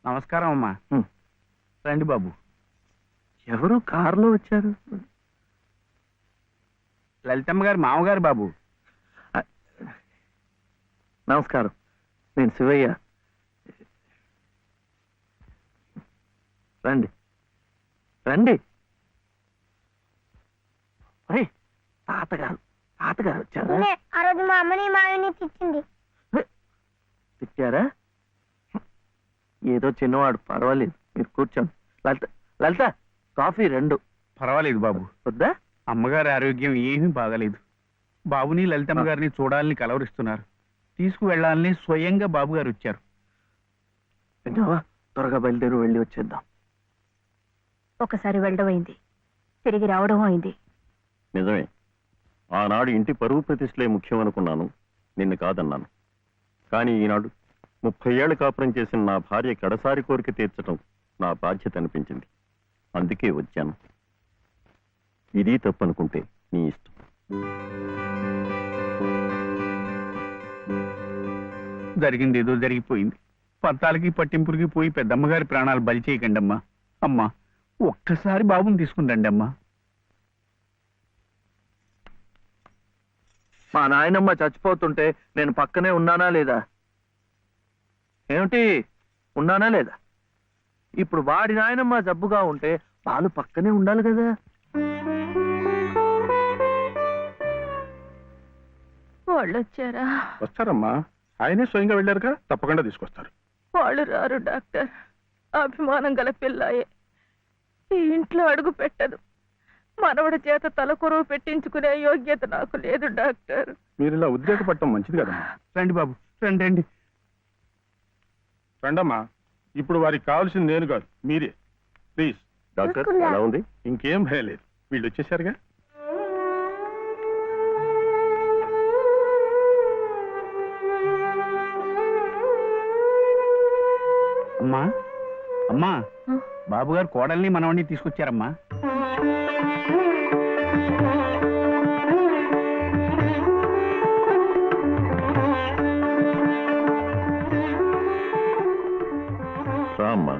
నమస్కారం అమ్మా. రండి బాబు. ఎవరు కారులో వచ్చారు? లలితమ్మ గారు మామగారు బాబు. నమస్కారం, నేను శివయ్య. రండి రండి. తాతగారు తాతగారు వచ్చారా? ఆ రోజు మా అమ్మని మావిని తిట్టింది. తిట్టారా? ఏదో చిన్నవాడు, పర్వాలేదు, మీరు కూర్చోండి. లలిత లలిత కాఫీ 2. పర్వాలేదు బాబు. వద్దా? అమ్మగారి ఆరోగ్యం ఏమీ బాగలేదు. బాబుని లలితమ్మ గారిని చూడాలని కలవరిస్తున్నారు. తీసుకువెళ్లాలని స్వయంగా బాబు గారు వచ్చారు. విన్నావా? త్వరగా బయలుదేరి వెళ్ళి వచ్చేద్దాం. ఒకసారి వెళ్ళడం అయింది, తిరిగి రావడం అయింది. నిజమే, ఆనాడు ఇంటి పరువు ప్రతిష్టలే ముఖ్యం అనుకున్నాను, నిన్ను కాదన్నాను. కానీ ఈనాడు 30 ఏళ్ల కాపురం చేసిన నా భార్య కడసారి కోరిక తీర్చడం నా బాధ్యత అనిపించింది. అందుకే వచ్చాను. ఇది తప్పనుకుంటే నీ ఇష్టం. జరిగింది ఏదో జరిగిపోయింది. పత్తాలకి పట్టింపులకి పోయి పెద్దమ్మగారి ప్రాణాలు బలి చేయకండి అమ్మా. అమ్మా, ఒక్కసారి బాబుని తీసుకుని రండి అమ్మా. మా నాయనమ్మ చచ్చిపోతుంటే నేను పక్కనే ఉన్నానా లేదా? ఏమిటి, ఉన్నానా లేదా? ఇప్పుడు వాడి నాయనమ్మ జబ్బుగా ఉంటే వాళ్ళు పక్కనే ఉండాలి కదా. వాళ్ళు వచ్చారా? వస్తారమ్మా, ఆయనే స్వయంగా వెళ్ళారుగా, తప్పకుండా తీసుకొస్తారు. వాళ్ళు రారు డాక్టర్. అభిమానం గల పిల్లాయే, ఈ ఇంట్లో అడుగు పెట్టదు. మనవడి చేత తలకొరువు పెట్టించుకునే యోగ్యత నాకు లేదు డాక్టర్. మీరు ఇలా ఉద్రేకపడటం మంచిది కదమ్మా. రండి బాబు, రండి రండి. రండమ్మా, ఇప్పుడు వారికి కావాల్సింది నేను కాదు, మీరే. ప్లీజ్. డాక్టర్ ఎలా ఉంది? ఇంకేం భయం లేదు, వీళ్ళు వచ్చేసారుగా. అమ్మా అమ్మా, బాబు గారు కోడల్ని మనవడిని తీసుకొచ్చారమ్మా. రామ్మా.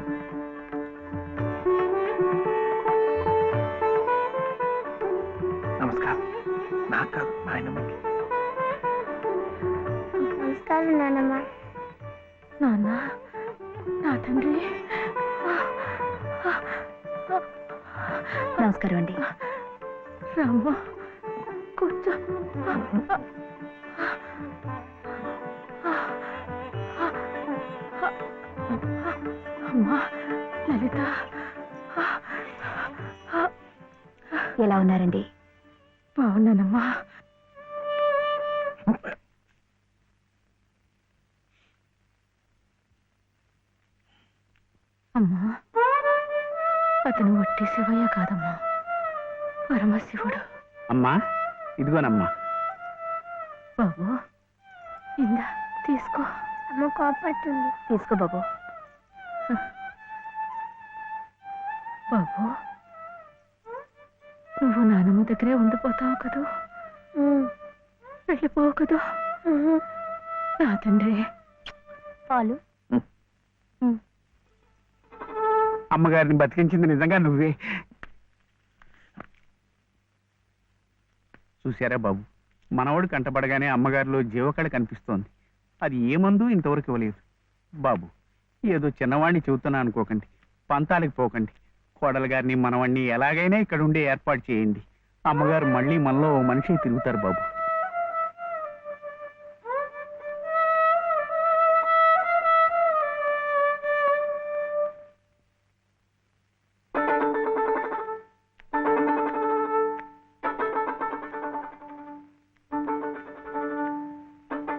నమస్కారం. నాకు కాదు, నాయనమ్మకి. నమస్కారం నాన్నమ్మ. నాన్న, నా తండ్రి. నమస్కారం అండి. రామ్మ, కూర్చో. అమ్మా లలిత, ఎలా ఉన్నారండి? బాగున్నానమ్మా. అమ్మా, అతను వట్టి శివయ్య కాదమ్మా, పరమశివుడు. అమ్మా, ఇదిగోనమ్మా. బాబు, ఇందా తీసుకో. అమ్మ కోపడుతుంది. తీసుకో బాబు. బాబు, నువ్వు నానమ్మ దగ్గరే ఉండిపోతావు కదూ, వెళ్ళిపోవు కదూ. నా తండ్రి. పాలు. అమ్మగారిని బతికించింది నిజంగా నువ్వే. చూశారా బాబు, మనవడు కంటపడగానే అమ్మగారిలో జీవకళ కనిపిస్తోంది. అది ఏ మందు ఇంతవరకు ఇవ్వలేదు. బాబు, ఏదో చిన్నవాడిని చెబుతున్నా అనుకోకండి, పంతాలకు పోకండి. కోడలు గారిని మనవాడిని ఎలాగైనా ఇక్కడ ఉండే ఏర్పాటు చేయండి. అమ్మగారు మళ్ళీ మనలో ఓ మనిషి తిరుగుతారు బాబు.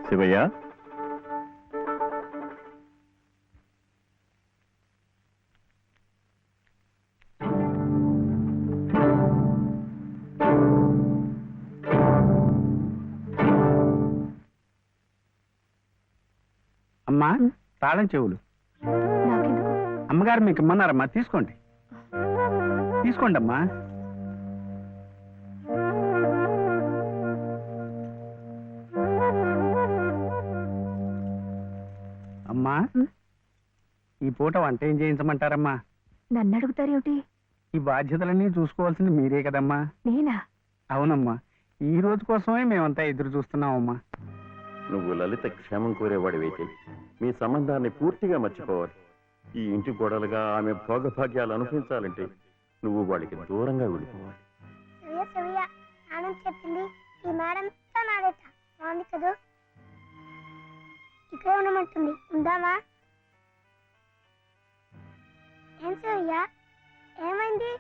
శివయ్య, అమ్మా, తాళం చెవులు. అమ్మగారు మీకు ఇమ్మన్నారమ్మా, తీసుకోండి. తీసుకోండి అమ్మా. అమ్మా, ఈ పూట వంట ఏం చేయించమంటారమ్మా? నన్ను అడుగుతారేమిటి? ఈ బాధ్యతలన్నీ చూసుకోవాల్సింది మీరే కదమ్మా. నేనా? అవునమ్మా, ఈ రోజు కోసమే మేమంతా ఎదురు చూస్తున్నామమ్మా. నువ్వు లలిత క్షేమం కోరేవాడివైతే మీ సంబంధాన్ని పూర్తిగా మర్చిపోవాలి. ఈ ఇంటి గోడలుగా ఆమె భోగభాగ్యాలు అనుభవించాలంటే నువ్వు వాడికి దూరంగా వెళ్ళిపోవాలి. సవ్య ఆనంద్ చెప్పింది ఈ మేడం నాదేట బాగుంది కదా. ఇక్కడే ఉండమంటుంది, ఉందామా? ఏం సవ్య, ఏమైంది?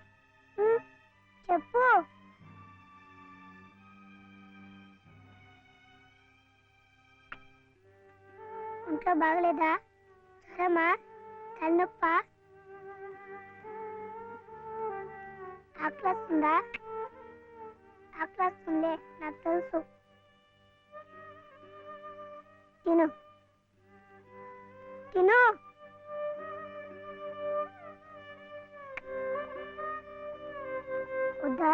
చెప్పు. ఇంట్లో బాగలేదా? జ్వరమా? తలనొప్పా? ఆకలిస్తుందా? ఆకలిస్తుందే, నాకు తెలుసు. తిను తిను. వద్దా?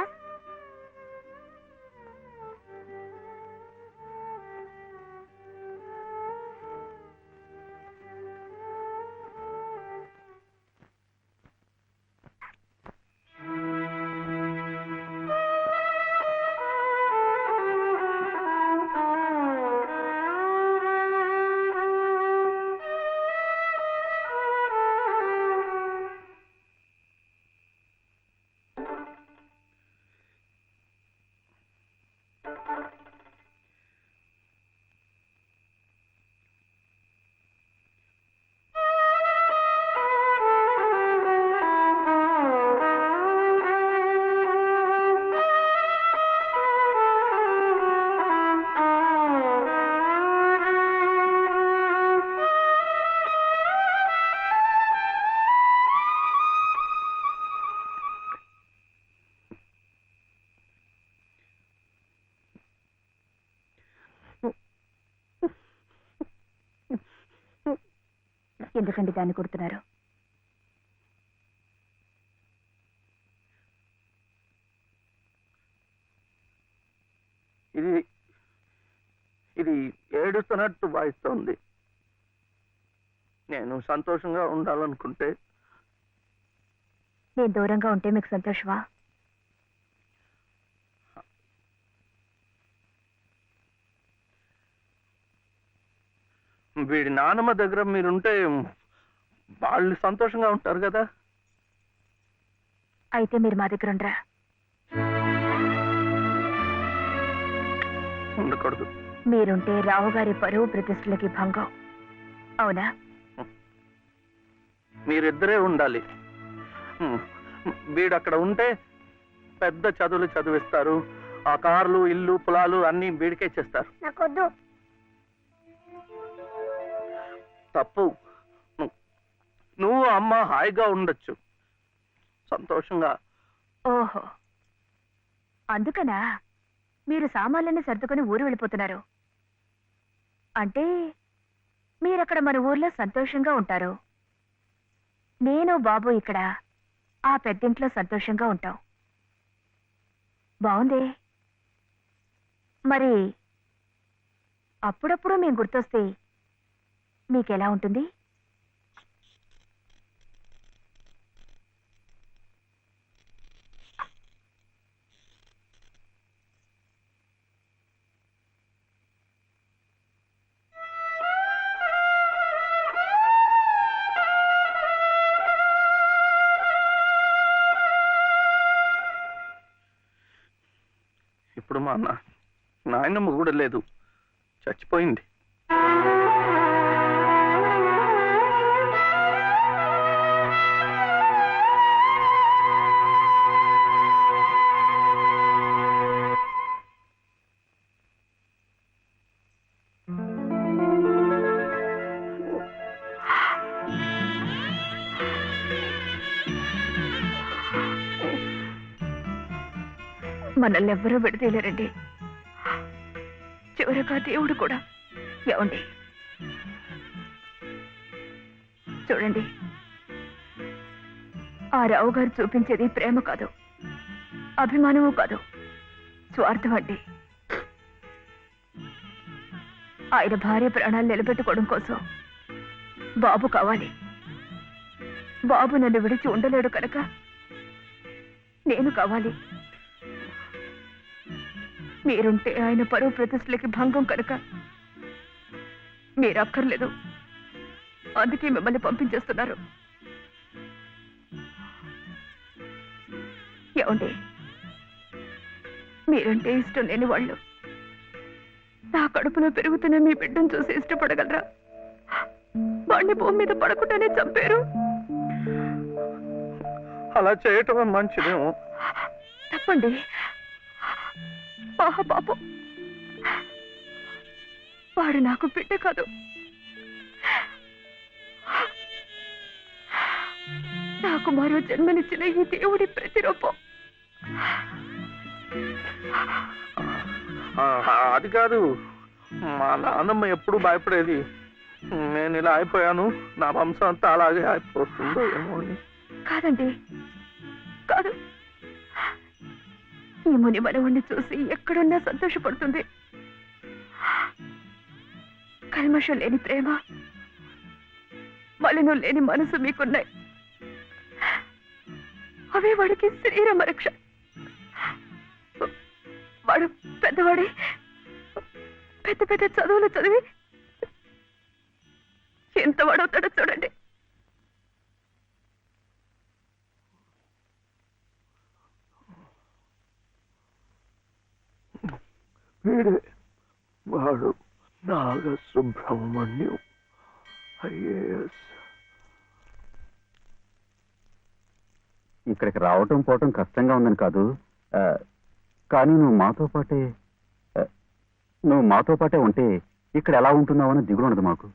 ఎందుకండి దాన్ని కొడుతున్నారు? ఇది ఇది ఏడుస్తున్నట్టు భావిస్తోంది. నేను సంతోషంగా ఉండాలనుకుంటే నేను దూరంగా ఉంటే మీకు సంతోషమా? వీడి నానమ్మ దగ్గర మీరుంటే వాళ్ళు సంతోషంగా ఉంటారు కదా. అయితే మీరు మా దగ్గర ఉండరా? ఉండకూడదు. మీరుంటే రావుగారి పరువు ప్రతిష్టలకి భంగం. అవునా? మీరిద్దరే ఉండాలి. వీడు అక్కడ ఉంటే పెద్ద చదువులు చదివిస్తారు. ఆ కార్లు, ఇల్లు, పొలాలు అన్ని వీడికే చేస్తారు. నాకొద్దు. తప్పు. నువ్వు అమ్మ హాయిగా ఉండొచ్చు, సంతోషంగా. ఓహో, అందుకనా మీరు సామాన్లన్నీ సర్దుకొని ఊరు వెళ్ళిపోతున్నారు? అంటే మీరక్కడ మన ఊర్లో సంతోషంగా ఉంటారు, నేను బాబు ఇక్కడ ఆ పెద్దింట్లో సంతోషంగా ఉంటాం. బాగుంది. మరి అప్పుడప్పుడు మేము గుర్తొస్తే మీకెలా ఉంటుంది? ఇప్పుడు మా నాయనమ్మ కూడా లేదు, చచ్చిపోయింది. మనల్ని ఎవ్వరూ విడదీయలేరండి, చివరగా దేవుడు కూడా. ఏమండి చూడండి, ఆ రావు గారు చూపించేది ప్రేమ కాదు, అభిమానము కాదు, స్వార్థం అండి. ఆయన భార్య ప్రాణాలు నిలబెట్టుకోవడం కోసం బాబు కావాలి, బాబు నన్ను విడిచి ఉండలేడు కనుక నేను కావాలి. మీరుంటే ఆయన పరువు ప్రతిష్టలకి భంగం కనుక మీరు అక్కర్లేదు. అందుకే మిమ్మల్ని పంపించేస్తున్నారు. ఏమండి, మీరంటే ఇష్టం లేని వాళ్ళు నా కడుపులో పెరుగుతున్న మీ బిడ్డను చూసి ఇష్టపడగలరా? వాడిని భూమి మీద పడకుండానే చంపారు. అలా చేయటం మంచిదేమో. తప్పండి. పాపం, వాడు నాకు బిడ్డ కాదు, నాకు మరో జన్మనిచ్చిన ఈ దేవుడి ప్రతిరూపం. అది కాదు, మా నాన్నమ్మ ఎప్పుడు భయపడేది నేను ఇలా అయిపోయాను, నా వంశం అంతా అలాగే అయిపోతుందో ఏమో అని. కాదండి, కాదు. ఈ ముని మనవుణ్ణి చూసి ఎక్కడున్నా సంతోషపడుతుంది. కల్మషం లేని ప్రేమ, మలినం లేని మనసు మీకున్నాయి. అవే వాడికి శ్రీరామ రక్ష. వాడు పెద్దవాడి పెద్ద పెద్ద చదువులు చదివి ఎంత వాడవుతాడో చూడండి. వీడే వాడు నాగసుబ్రహ్మణ్యం IAS. ఇక్కడికి రావటం పోవటం కష్టంగా ఉందని కాదు, కానీ నువ్వు మాతో పాటే ఉంటే ఇక్కడ ఎలా ఉంటున్నావు అని దిగులు ఉండదు మాకు.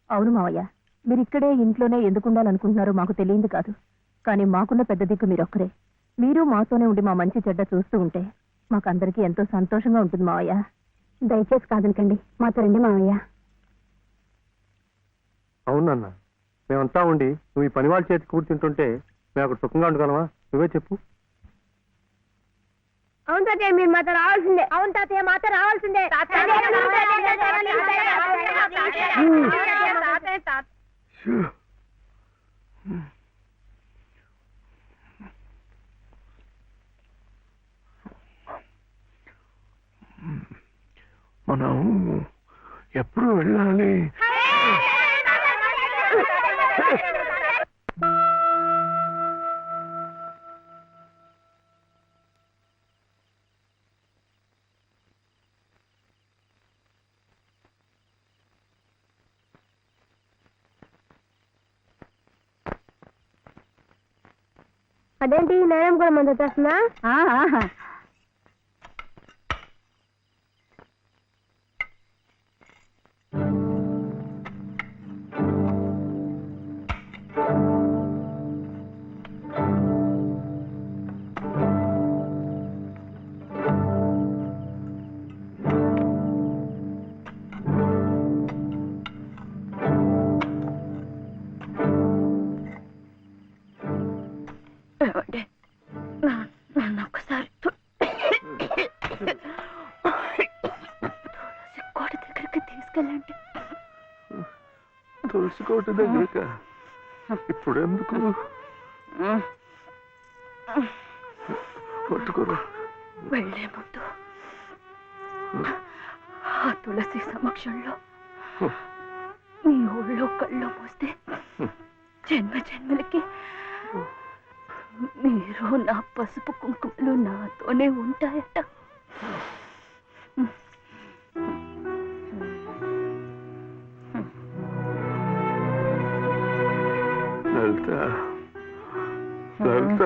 అవును మావయ్య, మీరు ఇక్కడే ఇంట్లోనే ఎందుకు ఉండాలనుకుంటున్నారో మాకు తెలియదు కాదు. కానీ మాకున్న పెద్ద దిక్కు మీరొక్కరే. మీరు మాతోనే ఉండి మా మంచి చెడ్డ చూస్తూ ఉంటే మాకందరికీ ఎంతో సంతోషంగా ఉంటుంది మావయ్య. దయచేసి కాదనకండి, మాతో రండి మావయ్య. అవునన్న, మేమంతా ఉండి నువ్వు ఈ పని వాళ్ళ చేతి కూర్చుంటుంటే మేము అక్కడ సుఖంగా ఉండగలమా? నువ్వే చెప్పు. అవును తాతయ్య, మీరు మాతో రావాల్సిందే. అవును తాతయ్య, మాతో రావాల్సిందే. మనం ఎప్పుడు వెళ్ళాలి? అదేంటి, నేరం కూడా మంది వచ్చేస్తున్నా? నన్ను ఒక్కసారి కోట దగ్గరికి తీసుకెళ్ళండి. తులసి కోట దగ్గరక ఇప్పుడు ఎందుకు? పట్టుకోరు. వెళ్లే ముందు ఆ తులసి సమక్షంలో నీ ఊళ్ళో కళ్ళు మూస్తే జన్మ జన్మలకి మీరు నా పసుపు కుంకుమలు నాతోనే ఉంటాయట. లలిత,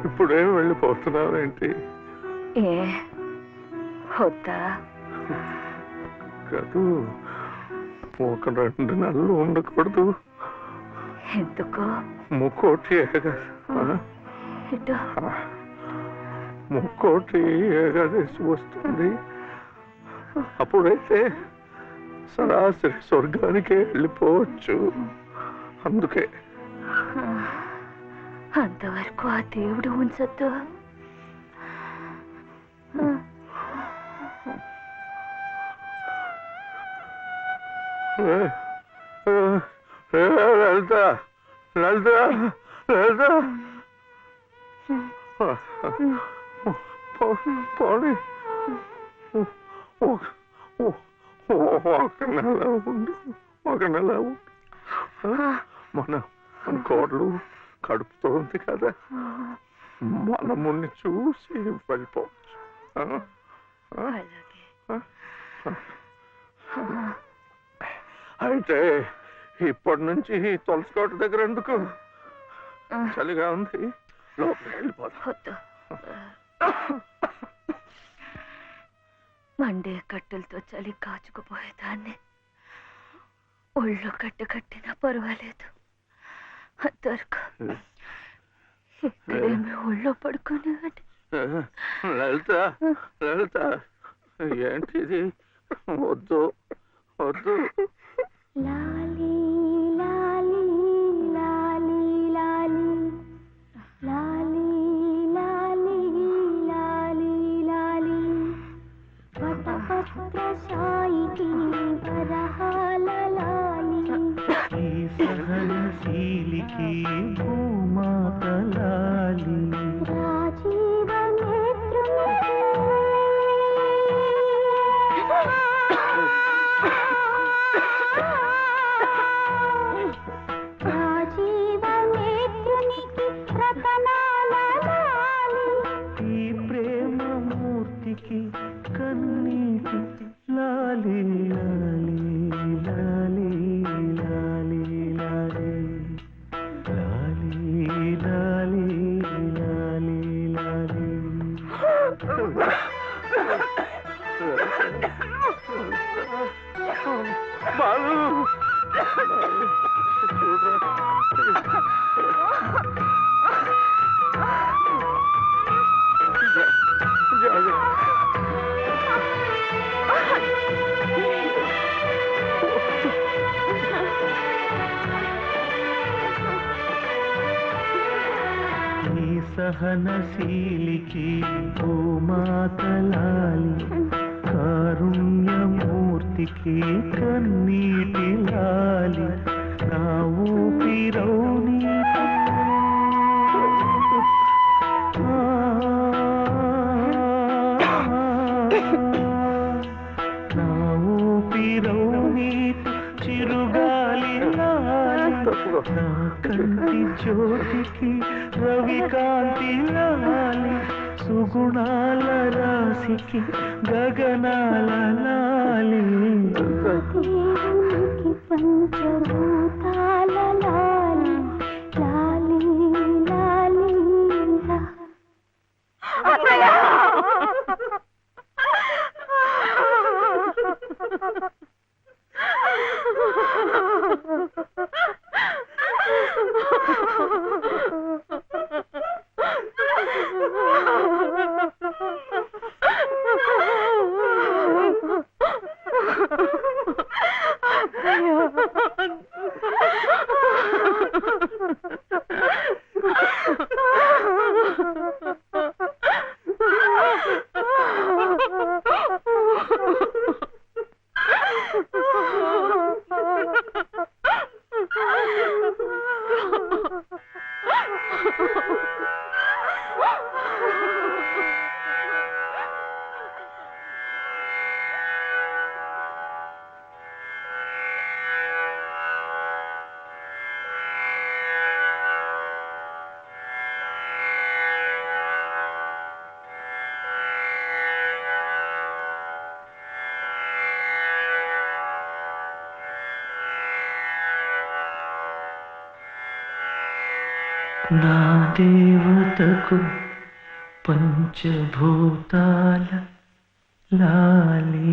ఇప్పుడేం వెళ్ళిపోతున్నావేంటి? ఏ వద్దా? కాదు, ఒక 2 నెలలు ఉండకూడదు. ఎందుకు? ముక్కోటి ముక్కోటి ఏకాదశి వస్తుంది. అప్పుడైతే సరాసరి స్వర్గానికే వెళ్ళిపోవచ్చు. అందుకే అంతవరకు ఆ దేవుడు ఉంచొద్దు. లలిత లలిత లలిత పోనీ ఒక నెల ఉండు, ఒక నెల ఉండు. మన కోడలు కడుపుతో ఉంది కదా, మనముని చూసి వెళ్ళిపోవచ్చు. అయితే ఇప్పటి నుంచి తులసి కోట దగ్గర ఎందుకు? చలిగా ఉంది, లోపలికి వెళ్ళిపోతా. మండే కట్టెలతో చలి కాచుకుపోయేదాన్ని. ఒళ్ళు కట్టినా పర్వాలేదు, దొరక ఇక్కడేమి ఒళ్ళో పడుకునేవాడి. లలిత లలిత ఏంటిది? వద్దు వద్దు. లాలీ లాలీ లాలీ లాలీ లాలీ లాలీ లాలీ లాలీ వటపత్ర సాయికి వరహాల లాలీ సహనశీలికి భూమాత లాలి రాజీవ నేత్రుని రాజీవ నేత్రునికి రతనాల లాలి ఈ ప్రేమ మూర్తికి కన్నీటి లాలి లాలి లాలి లాలి లాలి లాలి లాలి లాలి లాలి. బాలు ఈ సహనశీలికి భూమాత లాలి కారుణ్యమూర్తికి కన్నీటి లాలి నా ఊపిరౌని నా ఊపిరౌని చిరుగాలి లాలి నా కంటి జ్యోతికి రవికాంతి లాలి సుగుణాల రాశికి గగనాల లాలి దేవునికి పంచభూతాల లాలి లాలి లాలి లా. నా దేవతకు పంచభూతాల లాలి